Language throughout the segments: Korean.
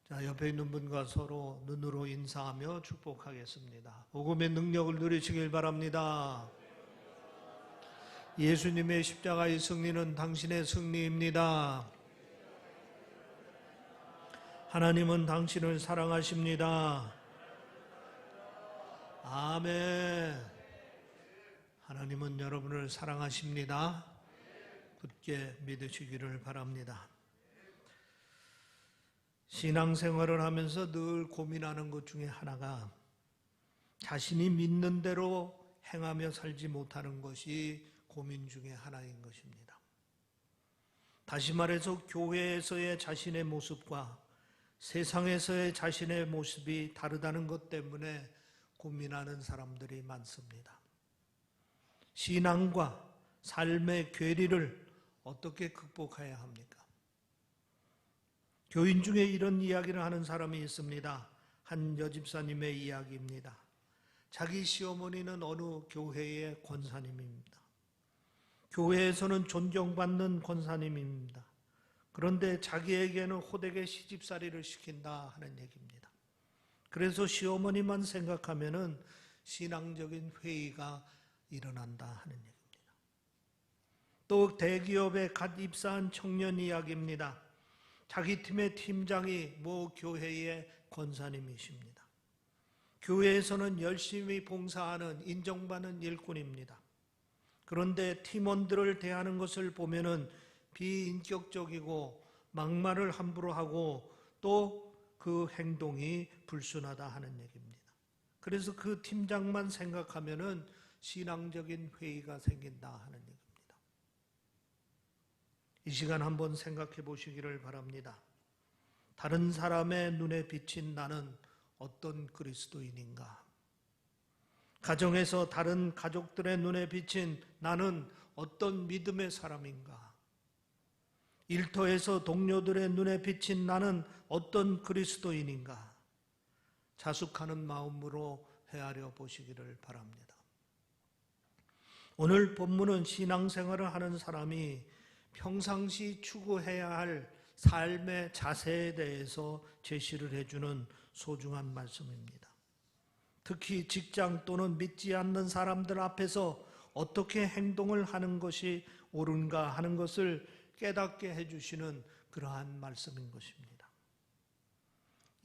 자, 옆에 있는 분과 서로 눈으로 인사하며 축복하겠습니다. 복음의 능력을 누리시길 바랍니다. 예수님의 십자가의 승리는 당신의 승리입니다. 하나님은 당신을 사랑하십니다. 아멘. 하나님은 여러분을 사랑하십니다. 굳게 믿으시기를 바랍니다. 신앙생활을 하면서 늘 고민하는 것 중에 하나가 자신이 믿는 대로 행하며 살지 못하는 것이 고민 중에 하나인 것입니다. 다시 말해서 교회에서의 자신의 모습과 세상에서의 자신의 모습이 다르다는 것 때문에 고민하는 사람들이 많습니다. 신앙과 삶의 괴리를 어떻게 극복해야 합니까? 교인 중에 이런 이야기를 하는 사람이 있습니다. 한 여집사님의 이야기입니다. 자기 시어머니는 어느 교회의 권사님입니다. 교회에서는 존경받는 권사님입니다. 그런데 자기에게는 호되게 시집살이를 시킨다 하는 얘기입니다. 그래서 시어머니만 생각하면은 신앙적인 회의가 일어난다 하는 얘기입니다. 또 대기업에 갓 입사한 청년 이야기입니다. 자기 팀의 팀장이 모 교회의 권사님이십니다. 교회에서는 열심히 봉사하는 인정받는 일꾼입니다. 그런데 팀원들을 대하는 것을 보면은 비인격적이고 막말을 함부로 하고 또 그 행동이 불순하다 하는 얘기입니다. 그래서 그 팀장만 생각하면은 신앙적인 회의가 생긴다 하는 얘기입니다. 이 시간 한번 생각해 보시기를 바랍니다. 다른 사람의 눈에 비친 나는 어떤 그리스도인인가? 가정에서 다른 가족들의 눈에 비친 나는 어떤 믿음의 사람인가? 일터에서 동료들의 눈에 비친 나는 어떤 그리스도인인가? 자숙하는 마음으로 헤아려 보시기를 바랍니다. 오늘 본문은 신앙생활을 하는 사람이 평상시 추구해야 할 삶의 자세에 대해서 제시를 해주는 소중한 말씀입니다. 특히 직장 또는 믿지 않는 사람들 앞에서 어떻게 행동을 하는 것이 옳은가 하는 것을 깨닫게 해주시는 그러한 말씀인 것입니다.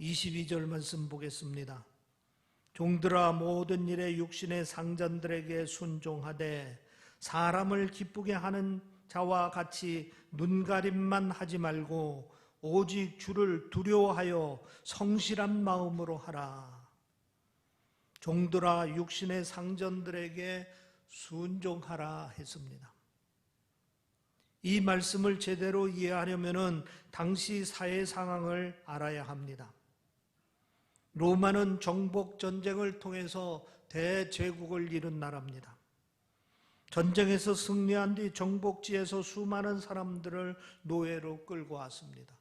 22절 말씀 보겠습니다. 종들아 모든 일에 육신의 상전들에게 순종하되 사람을 기쁘게 하는 자와 같이 눈가림만 하지 말고 오직 주를 두려워하여 성실한 마음으로 하라. 종들아 육신의 상전들에게 순종하라 했습니다. 이 말씀을 제대로 이해하려면 당시 사회 상황을 알아야 합니다. 로마는 정복 전쟁을 통해서 대제국을 이룬 나라입니다. 전쟁에서 승리한 뒤 정복지에서 수많은 사람들을 노예로 끌고 왔습니다.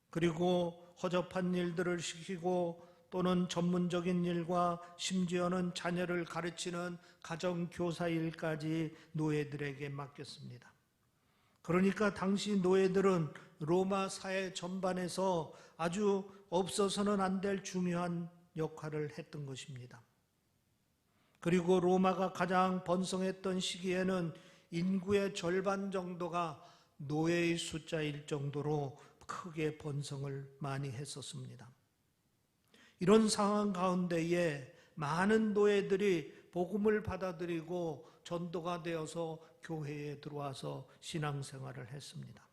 그리고 허접한 일들을 시키고 또는 전문적인 일과 심지어는 자녀를 가르치는 가정교사 일까지 노예들에게 맡겼습니다. 그러니까 당시 노예들은 로마 사회 전반에서 아주 없어서는 안 될 중요한 역할을 했던 것입니다. 그리고 로마가 가장 번성했던 시기에는 인구의 절반 정도가 노예의 숫자일 정도로 크게 번성을 많이 했었습니다. 이런 상황 가운데에 많은 노예들이 복음을 받아들이고 전도가 되어서 교회에 들어와서 신앙생활을 했습니다.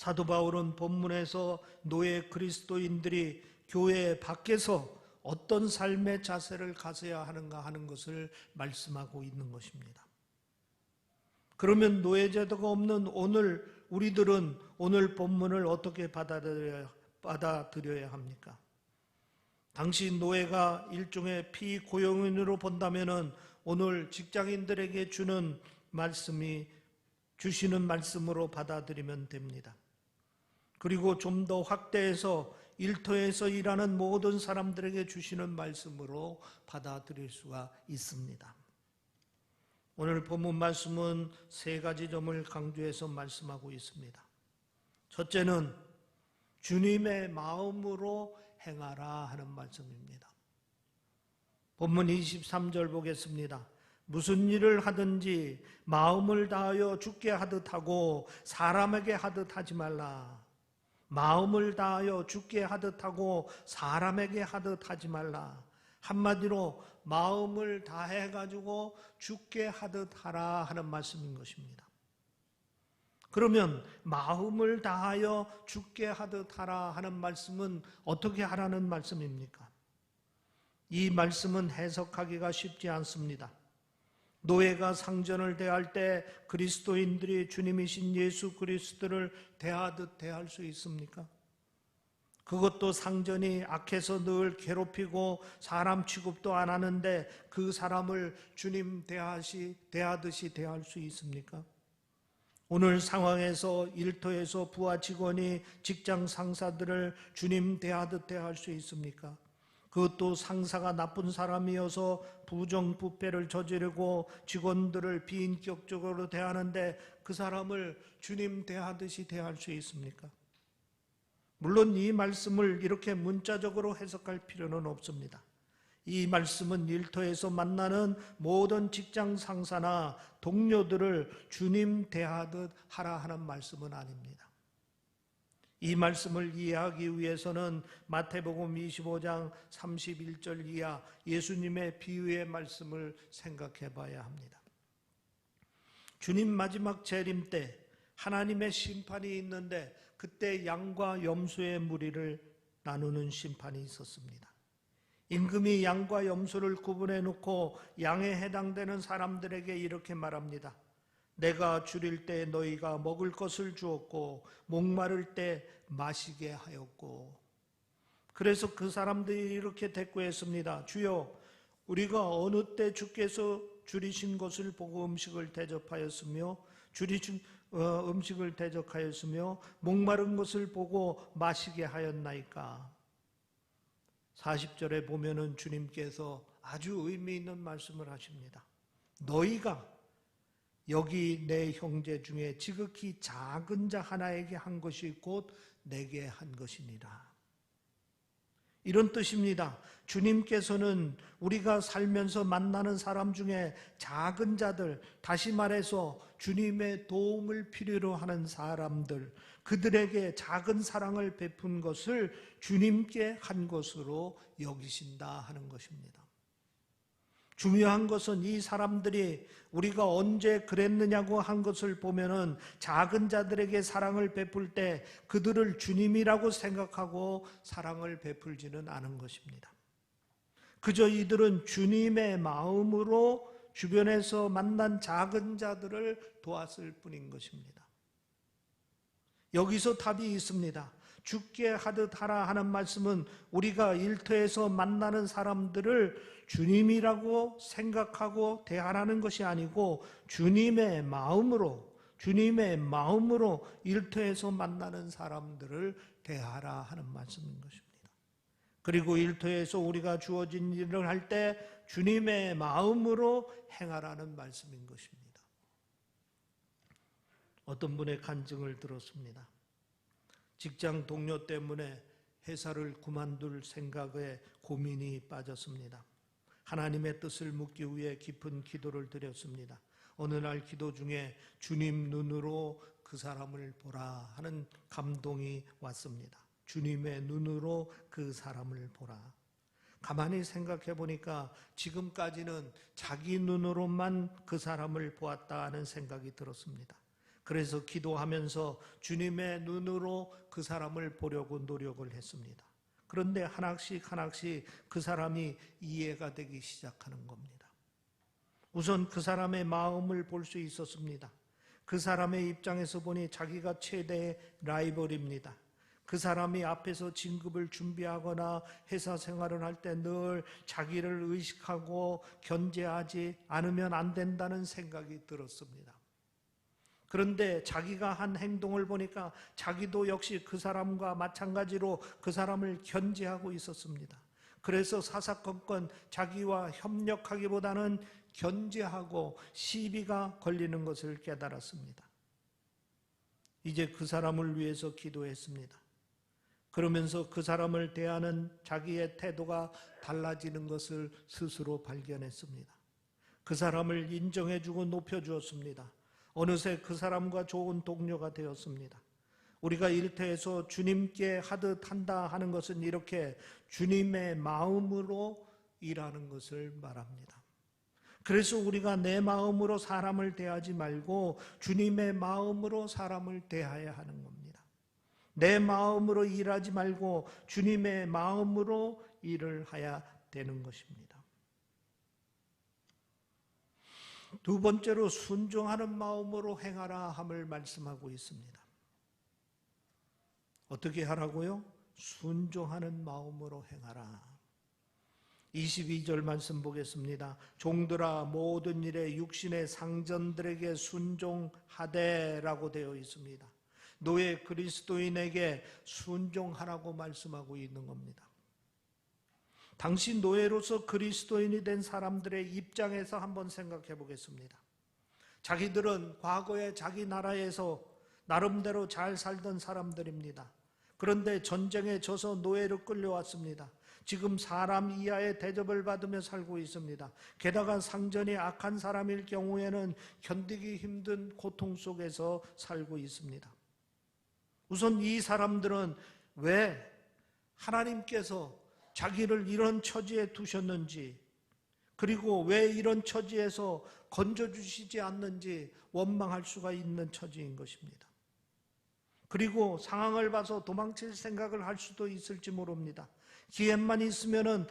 사도 바울은 본문에서 노예 그리스도인들이 교회 밖에서 어떤 삶의 자세를 가져야 하는가 하는 것을 말씀하고 있는 것입니다. 그러면 노예제도가 없는 오늘 우리들은 오늘 본문을 어떻게 받아들여야 합니까? 당시 노예가 일종의 피고용인으로 본다면 오늘 직장인들에게 주시는 말씀으로 받아들이면 됩니다. 그리고 좀 더 확대해서 일터에서 일하는 모든 사람들에게 주시는 말씀으로 받아들일 수가 있습니다. 오늘 본문 말씀은 세 가지 점을 강조해서 말씀하고 있습니다. 첫째는 주님의 마음으로 행하라 하는 말씀입니다. 본문 23절 보겠습니다. 무슨 일을 하든지 마음을 다하여 주께 하듯 하고 사람에게 하듯 하지 말라. 마음을 다하여 주께 하듯 하고 사람에게 하듯 하지 말라. 한마디로 마음을 다해가지고 주께 하듯 하라 하는 말씀인 것입니다. 그러면 마음을 다하여 주께 하듯 하라 하는 말씀은 어떻게 하라는 말씀입니까? 이 말씀은 해석하기가 쉽지 않습니다. 노예가 상전을 대할 때 그리스도인들이 주님이신 예수 그리스도를 대하듯 대할 수 있습니까? 그것도 상전이 악해서 늘 괴롭히고 사람 취급도 안 하는데 그 사람을 주님 대하듯이 대할 수 있습니까? 오늘 상황에서 일터에서 부하 직원이 직장 상사들을 주님 대하듯 대할 수 있습니까? 그것도 상사가 나쁜 사람이어서 부정부패를 저지르고 직원들을 비인격적으로 대하는데 그 사람을 주님 대하듯이 대할 수 있습니까? 물론 이 말씀을 이렇게 문자적으로 해석할 필요는 없습니다. 이 말씀은 일터에서 만나는 모든 직장 상사나 동료들을 주님 대하듯 하라 하는 말씀은 아닙니다. 이 말씀을 이해하기 위해서는 마태복음 25장 31절 이하 예수님의 비유의 말씀을 생각해 봐야 합니다. 주님 마지막 재림 때 하나님의 심판이 있는데 그때 양과 염소의 무리를 나누는 심판이 있었습니다. 임금이 양과 염소를 구분해 놓고 양에 해당되는 사람들에게 이렇게 말합니다. 내가 줄일 때 너희가 먹을 것을 주었고 목마를 때 마시게 하였고. 그래서 그 사람들이 이렇게 대꾸했습니다. 주여, 우리가 어느 때 주께서 줄이신 것을 보고 음식을 대접하였으며 목마른 것을 보고 마시게 하였나이까. 40절에 보면은 주님께서 아주 의미 있는 말씀을 하십니다. 너희가 여기 내 형제 중에 지극히 작은 자 하나에게 한 것이 곧 내게 한 것이니라. 이런 뜻입니다. 주님께서는 우리가 살면서 만나는 사람 중에 작은 자들, 다시 말해서 주님의 도움을 필요로 하는 사람들, 그들에게 작은 사랑을 베푼 것을 주님께 한 것으로 여기신다 하는 것입니다. 중요한 것은 이 사람들이 우리가 언제 그랬느냐고 한 것을 보면은 작은 자들에게 사랑을 베풀 때 그들을 주님이라고 생각하고 사랑을 베풀지는 않은 것입니다. 그저 이들은 주님의 마음으로 주변에서 만난 작은 자들을 도왔을 뿐인 것입니다. 여기서 답이 있습니다. 주께 하듯 하라 하는 말씀은 우리가 일터에서 만나는 사람들을 주님이라고 생각하고 대하라는 것이 아니고 주님의 마음으로 일터에서 만나는 사람들을 대하라 하는 말씀인 것입니다. 그리고 일터에서 우리가 주어진 일을 할 때 주님의 마음으로 행하라는 말씀인 것입니다. 어떤 분의 간증을 들었습니다. 직장 동료 때문에 회사를 그만둘 생각에 고민이 빠졌습니다. 하나님의 뜻을 묻기 위해 깊은 기도를 드렸습니다. 어느 날 기도 중에 주님 눈으로 그 사람을 보라 하는 감동이 왔습니다. 주님의 눈으로 그 사람을 보라. 가만히 생각해 보니까 지금까지는 자기 눈으로만 그 사람을 보았다 하는 생각이 들었습니다. 그래서 기도하면서 주님의 눈으로 그 사람을 보려고 노력을 했습니다. 그런데 하나씩 그 사람이 이해가 되기 시작하는 겁니다. 우선 그 사람의 마음을 볼 수 있었습니다. 그 사람의 입장에서 보니 자기가 최대의 라이벌입니다. 그 사람이 앞에서 진급을 준비하거나 회사 생활을 할 때 늘 자기를 의식하고 견제하지 않으면 안 된다는 생각이 들었습니다. 그런데 자기가 한 행동을 보니까 자기도 역시 그 사람과 마찬가지로 그 사람을 견제하고 있었습니다. 그래서 사사건건 자기와 협력하기보다는 견제하고 시비가 걸리는 것을 깨달았습니다. 이제 그 사람을 위해서 기도했습니다. 그러면서 그 사람을 대하는 자기의 태도가 달라지는 것을 스스로 발견했습니다. 그 사람을 인정해주고 높여주었습니다. 어느새 그 사람과 좋은 동료가 되었습니다. 우리가 일터에서 주님께 하듯 한다 하는 것은 이렇게 주님의 마음으로 일하는 것을 말합니다. 그래서 우리가 내 마음으로 사람을 대하지 말고 주님의 마음으로 사람을 대해야 하는 겁니다. 내 마음으로 일하지 말고 주님의 마음으로 일을 해야 되는 것입니다. 두 번째로 순종하는 마음으로 행하라 함을 말씀하고 있습니다. 어떻게 하라고요? 순종하는 마음으로 행하라. 22절 말씀 보겠습니다. 종들아 모든 일에 육신의 상전들에게 순종하되라고 되어 있습니다. 노예 그리스도인에게 순종하라고 말씀하고 있는 겁니다. 당시 노예로서 그리스도인이 된 사람들의 입장에서 한번 생각해 보겠습니다. 자기들은 과거에 자기 나라에서 나름대로 잘 살던 사람들입니다. 그런데 전쟁에 져서 노예로 끌려왔습니다. 지금 사람 이하의 대접을 받으며 살고 있습니다. 게다가 상전이 악한 사람일 경우에는 견디기 힘든 고통 속에서 살고 있습니다. 우선 이 사람들은 왜 하나님께서 자기를 이런 처지에 두셨는지, 그리고 왜 이런 처지에서 건져주시지 않는지 원망할 수가 있는 처지인 것입니다. 그리고 상황을 봐서 도망칠 생각을 할 수도 있을지 모릅니다. 기회만 있으면은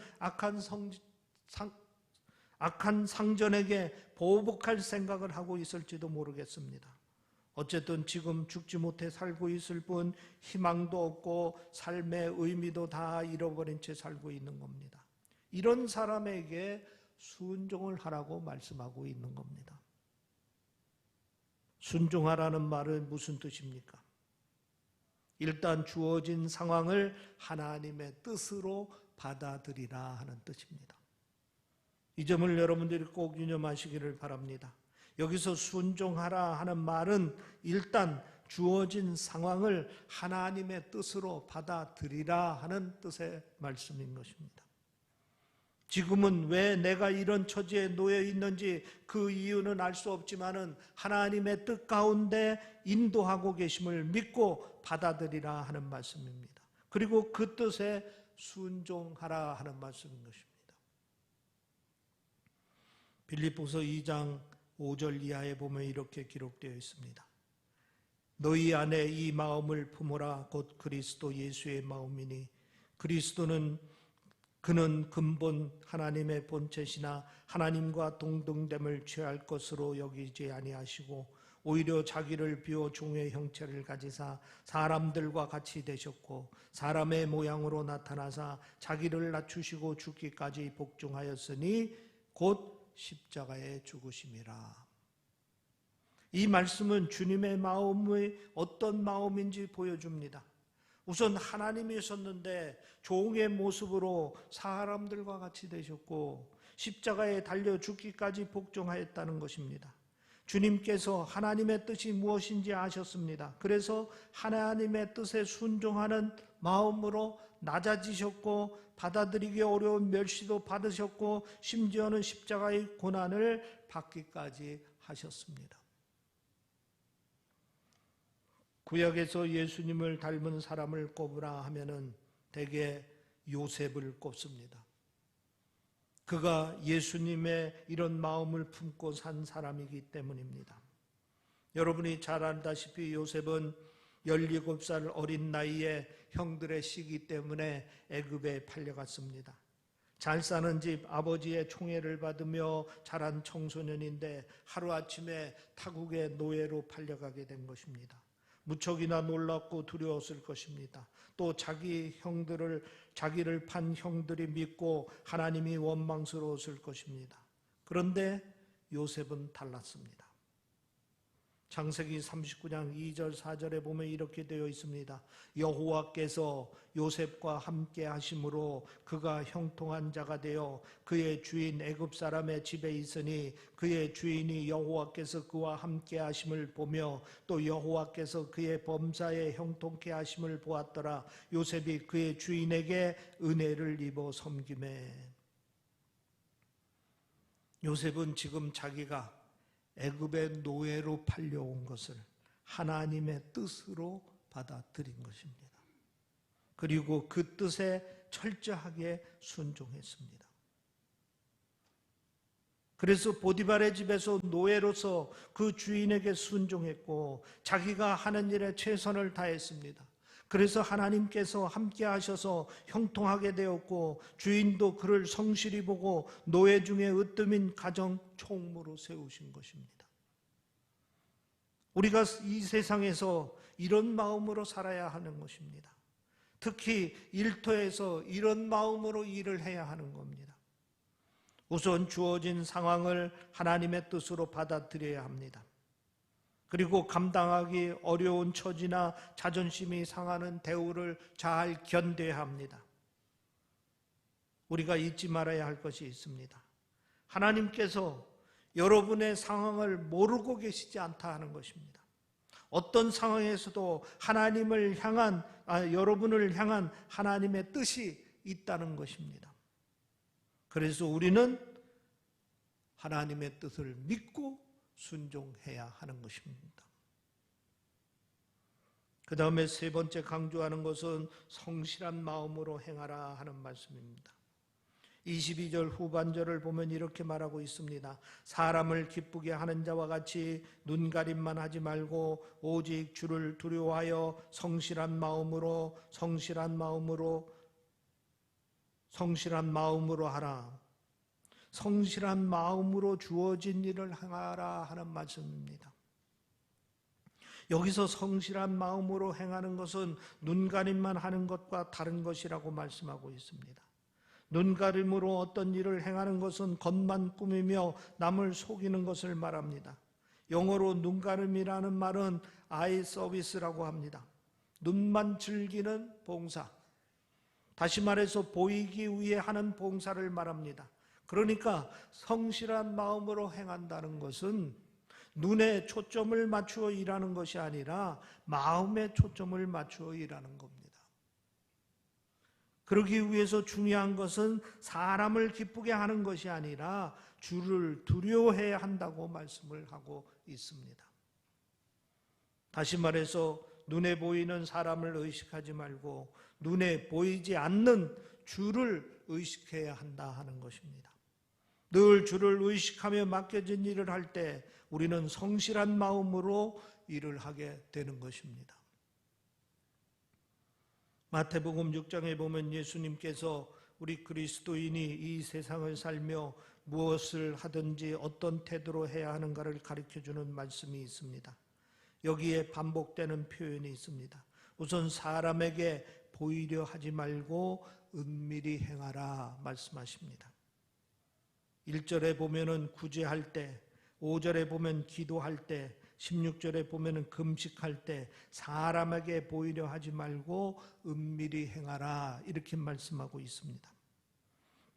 악한 상전에게 보복할 생각을 하고 있을지도 모르겠습니다. 어쨌든 지금 죽지 못해 살고 있을 뿐 희망도 없고 삶의 의미도 다 잃어버린 채 살고 있는 겁니다. 이런 사람에게 순종을 하라고 말씀하고 있는 겁니다. 순종하라는 말은 무슨 뜻입니까? 일단 주어진 상황을 하나님의 뜻으로 받아들이라 하는 뜻입니다. 이 점을 여러분들이 꼭 유념하시기를 바랍니다. 여기서 순종하라 하는 말은 일단 주어진 상황을 하나님의 뜻으로 받아들이라 하는 뜻의 말씀인 것입니다. 지금은 왜 내가 이런 처지에 놓여 있는지 그 이유는 알 수 없지만은 하나님의 뜻 가운데 인도하고 계심을 믿고 받아들이라 하는 말씀입니다. 그리고 그 뜻에 순종하라 하는 말씀인 것입니다. 빌립보서 2장 5절 이하에 보면 이렇게 기록되어 있습니다. 너희 안에 이 마음을 품어라. 곧 그리스도 예수의 마음이니 그는 근본 하나님의 본체시나 하나님과 동등됨을 취할 것으로 여기지 아니하시고 오히려 자기를 비워 종의 형체를 가지사 사람들과 같이 되셨고 사람의 모양으로 나타나사 자기를 낮추시고 죽기까지 복종하였으니 곧 십자가에 죽으심이라. 이 말씀은 주님의 마음이 어떤 마음인지 보여줍니다. 우선 하나님이셨는데 종의 모습으로 사람들과 같이 되셨고 십자가에 달려 죽기까지 복종하였다는 것입니다. 주님께서 하나님의 뜻이 무엇인지 아셨습니다. 그래서 하나님의 뜻에 순종하는 마음으로 낮아지셨고 받아들이기 어려운 멸시도 받으셨고 심지어는 십자가의 고난을 받기까지 하셨습니다. 구약에서 예수님을 닮은 사람을 꼽으라 하면은 대개 요셉을 꼽습니다. 그가 예수님의 이런 마음을 품고 산 사람이기 때문입니다. 여러분이 잘 알다시피 요셉은 17살 어린 나이에 형들의 시기 때문에 애굽에 팔려갔습니다. 잘 사는 집 아버지의 총애를 받으며 자란 청소년인데 하루아침에 타국의 노예로 팔려가게 된 것입니다. 무척이나 놀랍고 두려웠을 것입니다. 또 자기를 판 형들이 믿고 하나님이 원망스러웠을 것입니다. 그런데 요셉은 달랐습니다. 창세기 39장 2절 4절에 보면 이렇게 되어 있습니다. 여호와께서 요셉과 함께 하심으로 그가 형통한 자가 되어 그의 주인 애굽 사람의 집에 있으니 그의 주인이 여호와께서 그와 함께 하심을 보며 또 여호와께서 그의 범사에 형통케 하심을 보았더라. 요셉이 그의 주인에게 은혜를 입어 섬기매. 요셉은 지금 자기가 애굽의 노예로 팔려온 것을 하나님의 뜻으로 받아들인 것입니다. 그리고 그 뜻에 철저하게 순종했습니다. 그래서 보디발의 집에서 노예로서 그 주인에게 순종했고 자기가 하는 일에 최선을 다했습니다. 그래서 하나님께서 함께 하셔서 형통하게 되었고 주인도 그를 성실히 보고 노예 중에 으뜸인 가정 총무로 세우신 것입니다. 우리가 이 세상에서 이런 마음으로 살아야 하는 것입니다. 특히 일터에서 이런 마음으로 일을 해야 하는 겁니다. 우선 주어진 상황을 하나님의 뜻으로 받아들여야 합니다. 그리고 감당하기 어려운 처지나 자존심이 상하는 대우를 잘 견뎌야 합니다. 우리가 잊지 말아야 할 것이 있습니다. 하나님께서 여러분의 상황을 모르고 계시지 않다 하는 것입니다. 어떤 상황에서도 여러분을 향한 하나님의 뜻이 있다는 것입니다. 그래서 우리는 하나님의 뜻을 믿고 순종해야 하는 것입니다. 그 다음에 세 번째 강조하는 것은 성실한 마음으로 행하라 하는 말씀입니다. 22절 후반절을 보면 이렇게 말하고 있습니다. 사람을 기쁘게 하는 자와 같이 눈가림만 하지 말고 오직 주를 두려워하여 성실한 마음으로 하라. 성실한 마음으로 주어진 일을 행하라 하는 말씀입니다. 여기서 성실한 마음으로 행하는 것은 눈가림만 하는 것과 다른 것이라고 말씀하고 있습니다. 눈가림으로 어떤 일을 행하는 것은 겉만 꾸미며 남을 속이는 것을 말합니다. 영어로 눈가림이라는 말은 eye service라고 합니다. 눈만 즐기는 봉사. 다시 말해서 보이기 위해 하는 봉사를 말합니다. 그러니까 성실한 마음으로 행한다는 것은 눈에 초점을 맞추어 일하는 것이 아니라 마음에 초점을 맞추어 일하는 겁니다. 그러기 위해서 중요한 것은 사람을 기쁘게 하는 것이 아니라 주를 두려워해야 한다고 말씀을 하고 있습니다. 다시 말해서 눈에 보이는 사람을 의식하지 말고 눈에 보이지 않는 주를 의식해야 한다 하는 것입니다. 늘 주를 의식하며 맡겨진 일을 할 때 우리는 성실한 마음으로 일을 하게 되는 것입니다. 마태복음 6장에 보면 예수님께서 우리 그리스도인이 이 세상을 살며 무엇을 하든지 어떤 태도로 해야 하는가를 가르쳐주는 말씀이 있습니다. 여기에 반복되는 표현이 있습니다. 우선 사람에게 보이려 하지 말고 은밀히 행하라 말씀하십니다. 1절에 보면은 구제할 때, 5절에 보면 기도할 때, 16절에 보면은 금식할 때 사람에게 보이려 하지 말고 은밀히 행하라 이렇게 말씀하고 있습니다.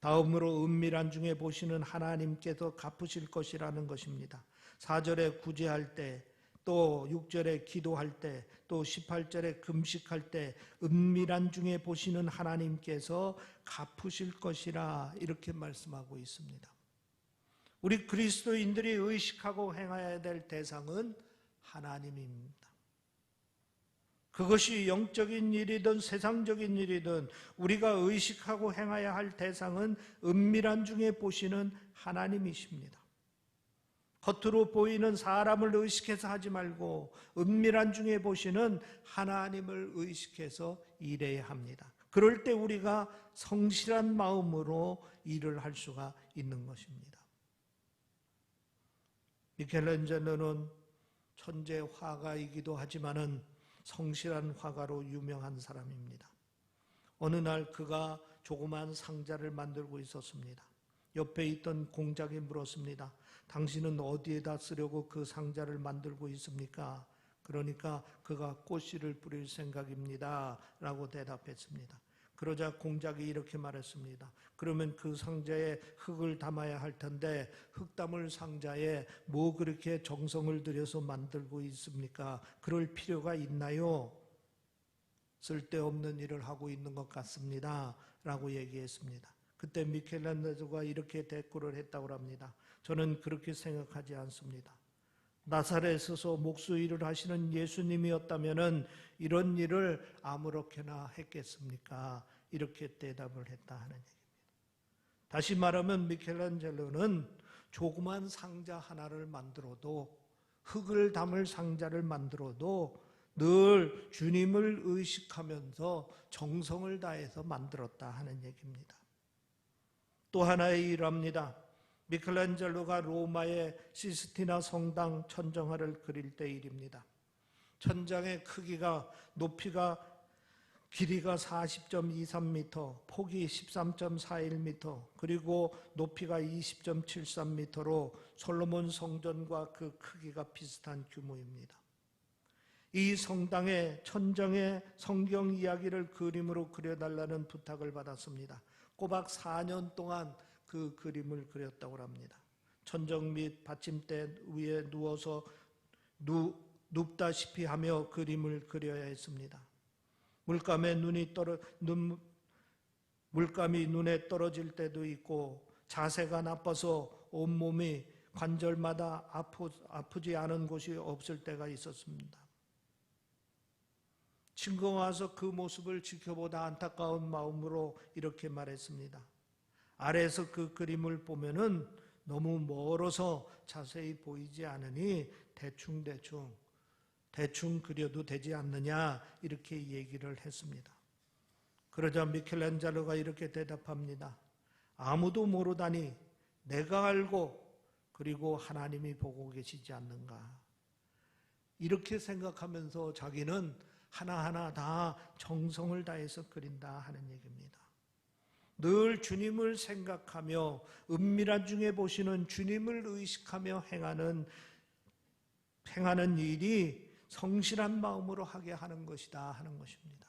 다음으로 은밀한 중에 보시는 하나님께서 갚으실 것이라는 것입니다. 4절에 구제할 때, 또 6절에 기도할 때, 또 18절에 금식할 때 은밀한 중에 보시는 하나님께서 갚으실 것이라 이렇게 말씀하고 있습니다. 우리 그리스도인들이 의식하고 행해야 될 대상은 하나님입니다. 그것이 영적인 일이든 세상적인 일이든 우리가 의식하고 행해야 할 대상은 은밀한 중에 보시는 하나님이십니다. 겉으로 보이는 사람을 의식해서 하지 말고 은밀한 중에 보시는 하나님을 의식해서 일해야 합니다. 그럴 때 우리가 성실한 마음으로 일을 할 수가 있는 것입니다. 미켈란젤로는 천재 화가이기도 하지만은 성실한 화가로 유명한 사람입니다. 어느 날 그가 조그만 상자를 만들고 있었습니다. 옆에 있던 공작이 물었습니다. 당신은 어디에다 쓰려고 그 상자를 만들고 있습니까? 그러니까 그가 꽃씨를 뿌릴 생각입니다 라고 대답했습니다. 그러자 공작이 이렇게 말했습니다. 그러면 그 상자에 흙을 담아야 할 텐데 흙 담을 상자에 뭐 그렇게 정성을 들여서 만들고 있습니까? 그럴 필요가 있나요? 쓸데없는 일을 하고 있는 것 같습니다 라고 얘기했습니다. 그때 미켈란젤로가 이렇게 대꾸를 했다고 합니다. 저는 그렇게 생각하지 않습니다. 나사렛에서 목수일을 하시는 예수님이었다면 이런 일을 아무렇게나 했겠습니까? 이렇게 대답을 했다 하는 얘기입니다. 다시 말하면 미켈란젤로는 조그만 상자 하나를 만들어도, 흙을 담을 상자를 만들어도 늘 주님을 의식하면서 정성을 다해서 만들었다 하는 얘기입니다. 또 하나의 일합니다. 미켈란젤로가 로마의 시스티나 성당 천정화를 그릴 때 일입니다. 천장의 크기가, 높이가, 길이가 40.23m, 폭이 13.41m, 그리고 높이가 20.73m로 솔로몬 성전과 그 크기가 비슷한 규모입니다. 이 성당의 천정에 성경 이야기를 그림으로 그려달라는 부탁을 받았습니다. 꼬박 4년 동안 그 그림을 그렸다고 합니다. 천정 및 받침대 위에 누워서 눕다시피 하며 그림을 그려야 했습니다. 물감이 눈에 떨어질 때도 있고 자세가 나빠서 온몸이 관절마다 아프지 않은 곳이 없을 때가 있었습니다. 친구가 와서 그 모습을 지켜보다 안타까운 마음으로 이렇게 말했습니다. 아래에서 그 그림을 보면은 너무 멀어서 자세히 보이지 않으니 대충 그려도 되지 않느냐 이렇게 얘기를 했습니다. 그러자 미켈란젤로가 이렇게 대답합니다. 아무도 모르다니 내가 알고 그리고 하나님이 보고 계시지 않는가. 이렇게 생각하면서 자기는 하나하나 다 정성을 다해서 그린다 하는 얘기입니다. 늘 주님을 생각하며 은밀한 중에 보시는 주님을 의식하며 행하는 일이 성실한 마음으로 하게 하는 것이다 하는 것입니다.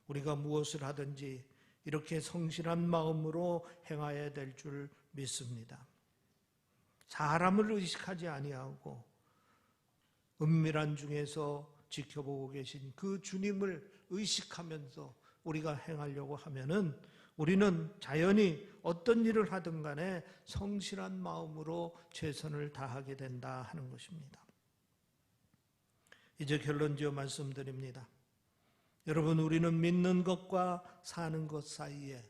우리가 무엇을 하든지 이렇게 성실한 마음으로 행해야 될 줄 믿습니다. 사람을 의식하지 아니하고 은밀한 중에서 지켜보고 계신 그 주님을 의식하면서 우리가 행하려고 하면은 우리는 자연히 어떤 일을 하든 간에 성실한 마음으로 최선을 다하게 된다 하는 것입니다. 이제 결론지어 말씀드립니다. 여러분, 우리는 믿는 것과 사는 것 사이에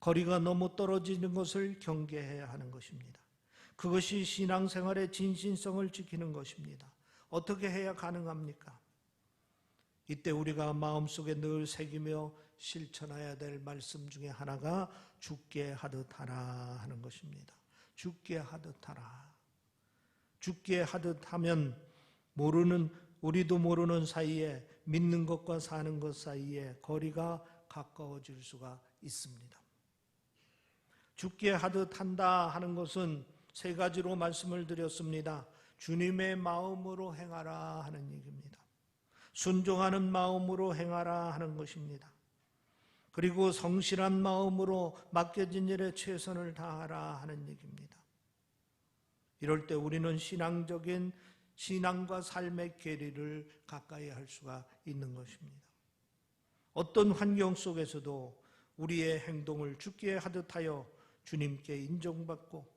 거리가 너무 떨어지는 것을 경계해야 하는 것입니다. 그것이 신앙생활의 진실성을 지키는 것입니다. 어떻게 해야 가능합니까? 이때 우리가 마음속에 늘 새기며 실천해야 될 말씀 중에 하나가 죽게 하듯 하라 하는 것입니다. 죽게 하듯 하라. 죽게 하듯 하면 우리도 모르는 사이에 믿는 것과 사는 것 사이에 거리가 가까워질 수가 있습니다. 죽게 하듯 한다 하는 것은 세 가지로 말씀을 드렸습니다. 주님의 마음으로 행하라 하는 얘기입니다. 순종하는 마음으로 행하라 하는 것입니다. 그리고 성실한 마음으로 맡겨진 일에 최선을 다하라 하는 얘기입니다. 이럴 때 우리는 신앙적인 신앙과 삶의 괴리를 가까이 할 수가 있는 것입니다. 어떤 환경 속에서도 우리의 행동을 죽게 하듯 하여 주님께 인정받고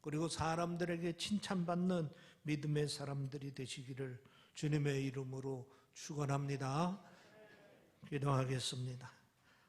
그리고 사람들에게 칭찬받는 믿음의 사람들이 되시기를 주님의 이름으로 축원합니다. 기도하겠습니다.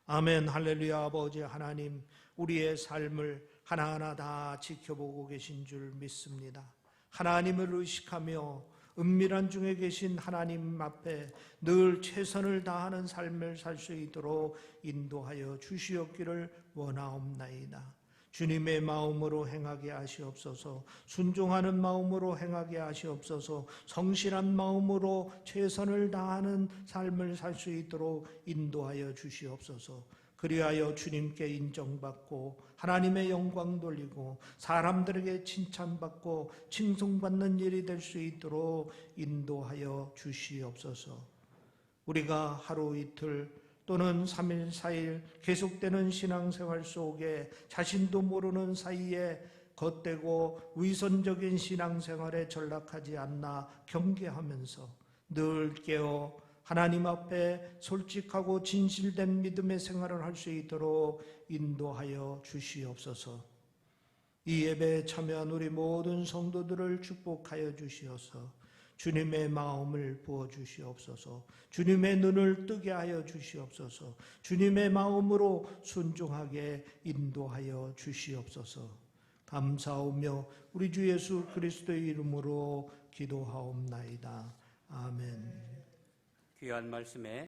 아멘. 할렐루야. 아버지 하나님, 우리의 삶을 하나하나 다 지켜보고 계신 줄 믿습니다. 하나님을 의식하며 은밀한 중에 계신 하나님 앞에 늘 최선을 다하는 삶을 살 수 있도록 인도하여 주시옵기를 원하옵나이다. 주님의 마음으로 행하게 하시옵소서. 순종하는 마음으로 행하게 하시옵소서. 성실한 마음으로 최선을 다하는 삶을 살 수 있도록 인도하여 주시옵소서. 그리하여 주님께 인정받고 하나님의 영광 돌리고 사람들에게 칭찬받고 칭송받는 일이 될 수 있도록 인도하여 주시옵소서. 우리가 하루 이틀 또는 3일, 4일 계속되는 신앙생활 속에 자신도 모르는 사이에 겉되고 위선적인 신앙생활에 전락하지 않나 경계하면서 늘 깨어 하나님 앞에 솔직하고 진실된 믿음의 생활을 할 수 있도록 인도하여 주시옵소서. 이 예배에 참여한 우리 모든 성도들을 축복하여 주시어서 주님의 마음을 부어주시옵소서. 주님의 눈을 뜨게 하여 주시옵소서. 주님의 마음으로 순종하게 인도하여 주시옵소서. 감사하며 우리 주 예수 그리스도의 이름으로 기도하옵나이다. 아멘. 귀한 말씀에